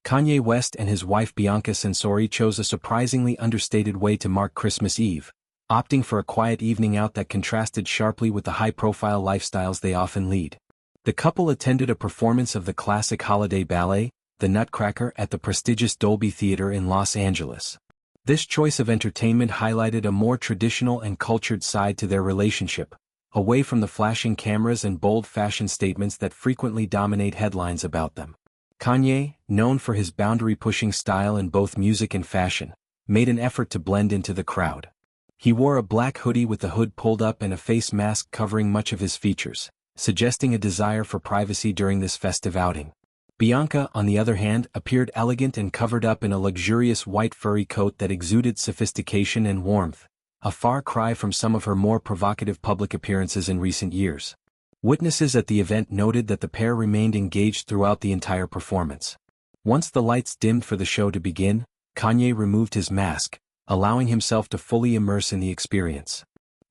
Kanye West and his wife Bianca Censori chose a surprisingly understated way to mark Christmas Eve, opting for a quiet evening out that contrasted sharply with the high-profile lifestyles they often lead. The couple attended a performance of the classic holiday ballet, The Nutcracker, at the prestigious Dolby Theater in Los Angeles. This choice of entertainment highlighted a more traditional and cultured side to their relationship, away from the flashing cameras and bold fashion statements that frequently dominate headlines about them. Kanye, known for his boundary-pushing style in both music and fashion, made an effort to blend into the crowd. He wore a black hoodie with the hood pulled up and a face mask covering much of his features, suggesting a desire for privacy during this festive outing. Bianca, on the other hand, appeared elegant and covered up in a luxurious white furry coat that exuded sophistication and warmth, a far cry from some of her more provocative public appearances in recent years. Witnesses at the event noted that the pair remained engaged throughout the entire performance. Once the lights dimmed for the show to begin, Kanye removed his mask, allowing himself to fully immerse in the experience.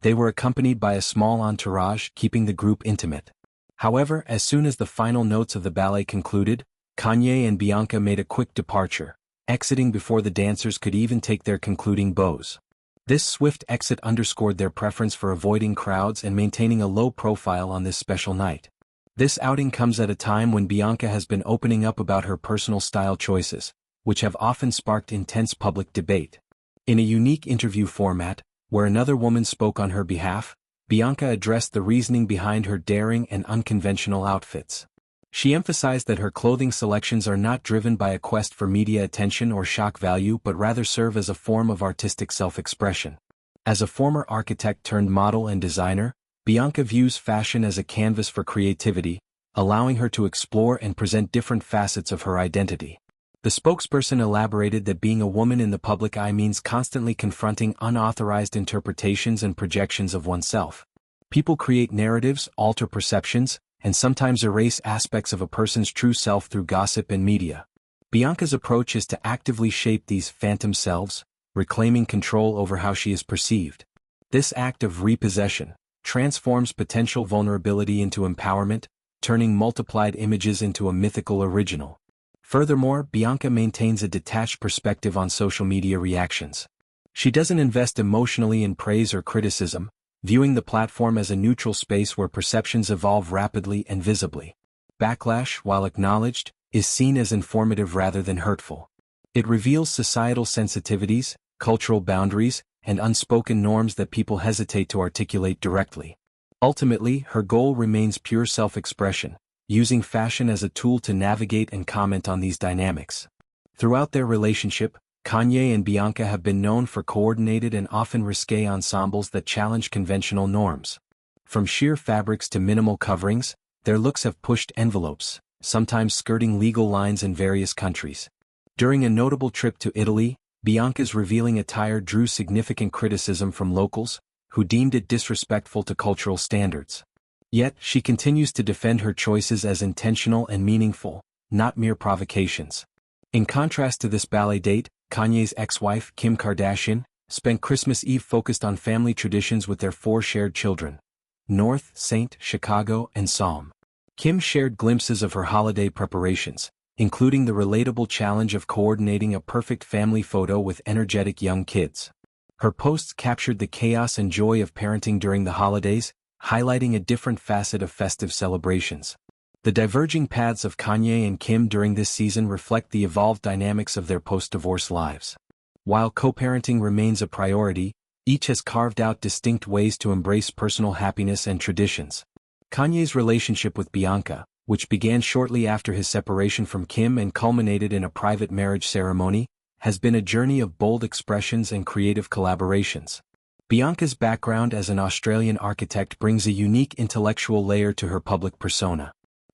They were accompanied by a small entourage, keeping the group intimate. However, as soon as the final notes of the ballet concluded, Kanye and Bianca made a quick departure, exiting before the dancers could even take their concluding bows. This swift exit underscored their preference for avoiding crowds and maintaining a low profile on this special night. This outing comes at a time when Bianca has been opening up about her personal style choices, which have often sparked intense public debate. In a unique interview format, where another woman spoke on her behalf, Bianca addressed the reasoning behind her daring and unconventional outfits. She emphasized that her clothing selections are not driven by a quest for media attention or shock value but rather serve as a form of artistic self-expression. As a former architect turned model and designer, Bianca views fashion as a canvas for creativity, allowing her to explore and present different facets of her identity. The spokesperson elaborated that being a woman in the public eye means constantly confronting unauthorized interpretations and projections of oneself. People create narratives, alter perceptions, and sometimes erase aspects of a person's true self through gossip and media. Bianca's approach is to actively shape these phantom selves, reclaiming control over how she is perceived. This act of repossession transforms potential vulnerability into empowerment, turning multiplied images into a mythical original. Furthermore, Bianca maintains a detached perspective on social media reactions. She doesn't invest emotionally in praise or criticism, viewing the platform as a neutral space where perceptions evolve rapidly and visibly. Backlash, while acknowledged, is seen as informative rather than hurtful. It reveals societal sensitivities, cultural boundaries, and unspoken norms that people hesitate to articulate directly. Ultimately, her goal remains pure self-expression, using fashion as a tool to navigate and comment on these dynamics. Throughout their relationship, Kanye and Bianca have been known for coordinated and often risque ensembles that challenge conventional norms. From sheer fabrics to minimal coverings, their looks have pushed envelopes, sometimes skirting legal lines in various countries. During a notable trip to Italy, Bianca's revealing attire drew significant criticism from locals, who deemed it disrespectful to cultural standards. Yet, she continues to defend her choices as intentional and meaningful, not mere provocations. In contrast to this ballet date, Kanye's ex-wife, Kim Kardashian, spent Christmas Eve focused on family traditions with their 4 shared children: North, Saint, Chicago, and Psalm. Kim shared glimpses of her holiday preparations, including the relatable challenge of coordinating a perfect family photo with energetic young kids. Her posts captured the chaos and joy of parenting during the holidays, highlighting a different facet of festive celebrations. The diverging paths of Kanye and Kim during this season reflect the evolved dynamics of their post-divorce lives. While co-parenting remains a priority, each has carved out distinct ways to embrace personal happiness and traditions. Kanye's relationship with Bianca, which began shortly after his separation from Kim and culminated in a private marriage ceremony, has been a journey of bold expressions and creative collaborations. Bianca's background as an Australian architect brings a unique intellectual layer to her public persona.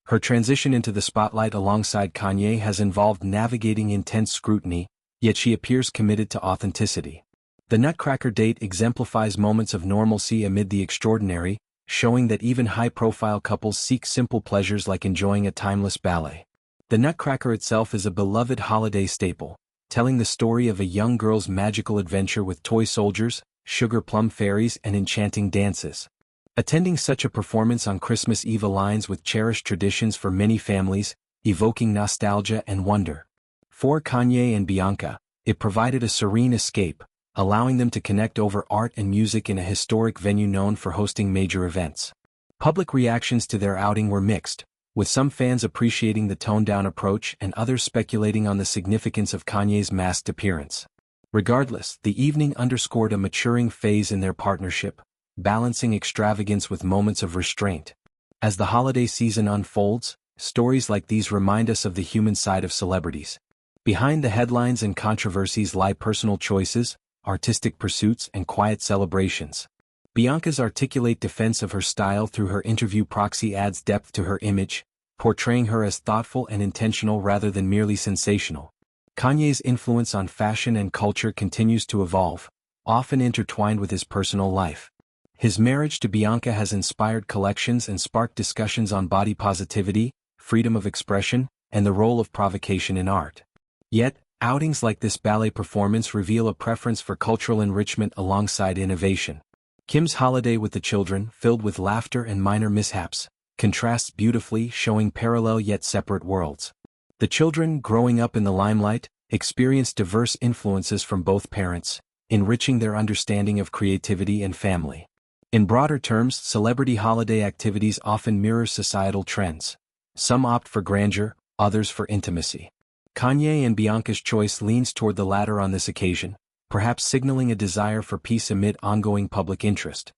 Her transition into the spotlight alongside Kanye has involved navigating intense scrutiny, yet she appears committed to authenticity. The Nutcracker date exemplifies moments of normalcy amid the extraordinary, showing that even high-profile couples seek simple pleasures like enjoying a timeless ballet. The Nutcracker itself is a beloved holiday staple, telling the story of a young girl's magical adventure with toy soldiers, sugar plum fairies, and enchanting dances. Attending such a performance on Christmas Eve aligns with cherished traditions for many families, evoking nostalgia and wonder. For Kanye and Bianca, it provided a serene escape, allowing them to connect over art and music in a historic venue known for hosting major events. Public reactions to their outing were mixed, with some fans appreciating the toned-down approach and others speculating on the significance of Kanye's masked appearance. Regardless, the evening underscored a maturing phase in their partnership, balancing extravagance with moments of restraint. As the holiday season unfolds, stories like these remind us of the human side of celebrities. Behind the headlines and controversies lie personal choices, artistic pursuits, and quiet celebrations. Bianca's articulate defense of her style through her interview proxy adds depth to her image, portraying her as thoughtful and intentional rather than merely sensational. Kanye's influence on fashion and culture continues to evolve, often intertwined with his personal life. His marriage to Bianca has inspired collections and sparked discussions on body positivity, freedom of expression, and the role of provocation in art. Yet, outings like this ballet performance reveal a preference for cultural enrichment alongside innovation. Kim's holiday with the children, filled with laughter and minor mishaps, contrasts beautifully, showing parallel yet separate worlds. The children, growing up in the limelight, experience diverse influences from both parents, enriching their understanding of creativity and family. In broader terms, celebrity holiday activities often mirror societal trends. Some opt for grandeur, others for intimacy. Kanye and Bianca's choice leans toward the latter on this occasion, perhaps signaling a desire for peace amid ongoing public interest.